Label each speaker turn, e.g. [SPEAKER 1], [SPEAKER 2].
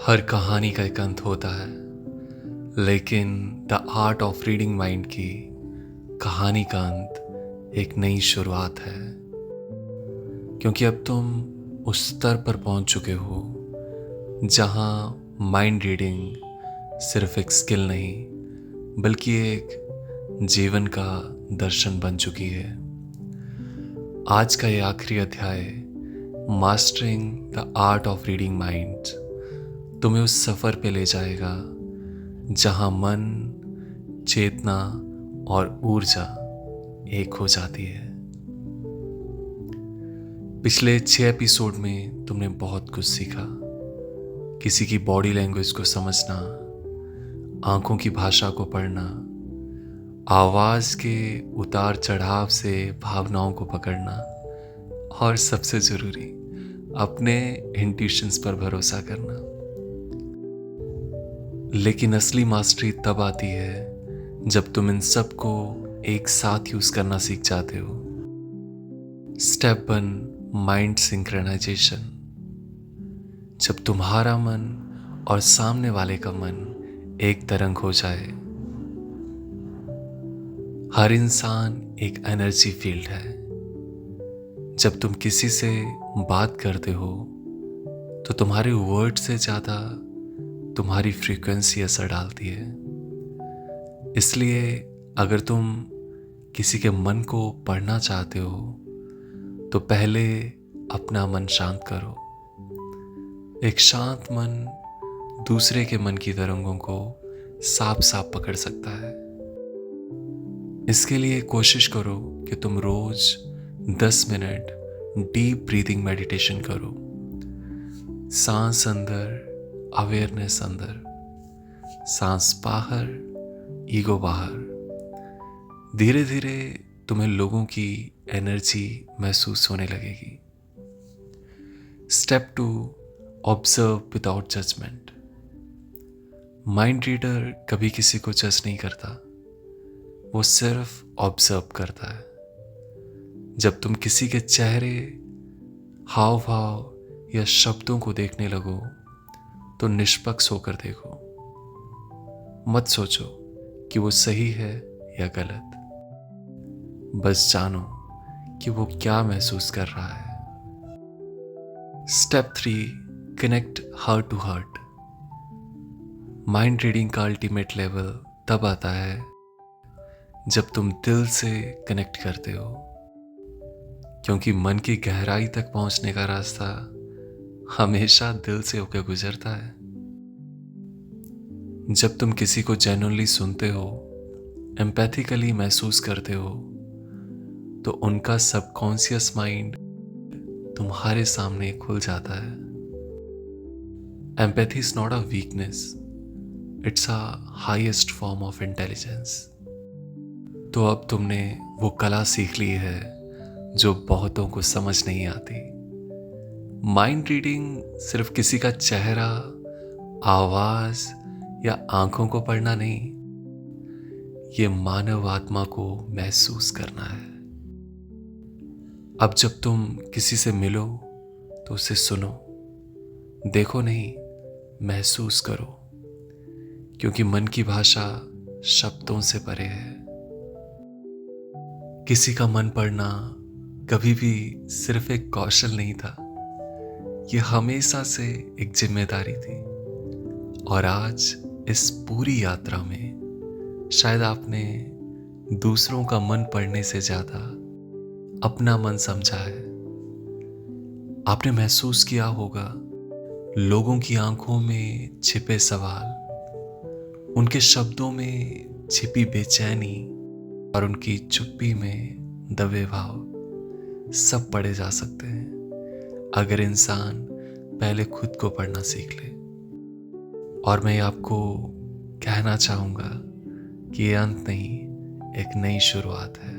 [SPEAKER 1] हर कहानी का एक अंत होता है, लेकिन the art of reading mind की कहानी का अंत एक नई शुरुआत है। क्योंकि अब तुम उस स्तर पर पहुंच चुके हो जहां माइंड रीडिंग सिर्फ एक स्किल नहीं बल्कि एक जीवन का दर्शन बन चुकी है। आज का ये आखिरी अध्याय, mastering the art of reading mind, तुम्हें उस सफ़र पे ले जाएगा जहां मन, चेतना और ऊर्जा एक हो जाती है। पिछले 6 एपिसोड में तुमने बहुत कुछ सीखा। किसी की बॉडी लैंग्वेज को समझना, आंखों की भाषा को पढ़ना, आवाज़ के उतार चढ़ाव से भावनाओं को पकड़ना और सबसे ज़रूरी, अपने इंट्यूशंस पर भरोसा करना। लेकिन असली मास्टरी तब आती है जब तुम इन सब को एक साथ यूज करना सीख जाते हो। Step 1, mind synchronization. जब तुम्हारा मन और सामने वाले का मन एक तरंग हो जाए। हर इंसान एक एनर्जी फील्ड है। जब तुम किसी से बात करते हो तो तुम्हारे वर्ड से ज्यादा तुम्हारी फ्रीक्वेंसी असर डालती है। इसलिए अगर तुम किसी के मन को पढ़ना चाहते हो तो पहले अपना मन शांत करो। एक शांत मन दूसरे के मन की तरंगों को साफ साफ पकड़ सकता है। इसके लिए कोशिश करो कि तुम रोज 10 मिनट डीप ब्रीदिंग मेडिटेशन करो। सांस अंदर, अवेयरनेस अंदर, सांस बाहर, ईगो बाहर। धीरे धीरे तुम्हें लोगों की एनर्जी महसूस होने लगेगी। Step 2, observe without judgment. Mind reader कभी किसी को जज नहीं करता, वो सिर्फ ऑब्जर्व करता है। जब तुम किसी के चेहरे, हाव भाव या शब्दों को देखने लगो तो निष्पक्ष होकर देखो। मत सोचो कि वो सही है या गलत, बस जानो कि वो क्या महसूस कर रहा है। Step 3, connect heart to heart. Mind reading का अल्टीमेट लेवल तब आता है जब तुम दिल से कनेक्ट करते हो, क्योंकि मन की गहराई तक पहुंचने का रास्ता हमेशा दिल से होकर गुजरता है। जब तुम किसी को जेन्युइनली सुनते हो, एम्पैथिकली महसूस करते हो, तो उनका सबकॉन्शियस माइंड तुम्हारे सामने खुल जाता है। Empathy is not a weakness, it's a highest form of intelligence. तो अब तुमने वो कला सीख ली है जो बहुतों को समझ नहीं आती। माइंड रीडिंग सिर्फ किसी का चेहरा, आवाज या आंखों को पढ़ना नहीं, ये मानव आत्मा को महसूस करना है। अब जब तुम किसी से मिलो तो उसे सुनो, देखो नहीं, महसूस करो, क्योंकि मन की भाषा शब्दों से परे है। किसी का मन पढ़ना कभी भी सिर्फ एक कौशल नहीं था, ये हमेशा से एक जिम्मेदारी थी। और आज इस पूरी यात्रा में शायद आपने दूसरों का मन पढ़ने से ज्यादा अपना मन समझा है। आपने महसूस किया होगा लोगों की आंखों में छिपे सवाल, उनके शब्दों में छिपी बेचैनी और उनकी चुप्पी में दबे भाव सब पढ़े जा सकते हैं अगर इंसान पहले खुद को पढ़ना सीख ले। और मैं आपको कहना चाहूंगा कि ये अंत नहीं, एक नई शुरुआत है।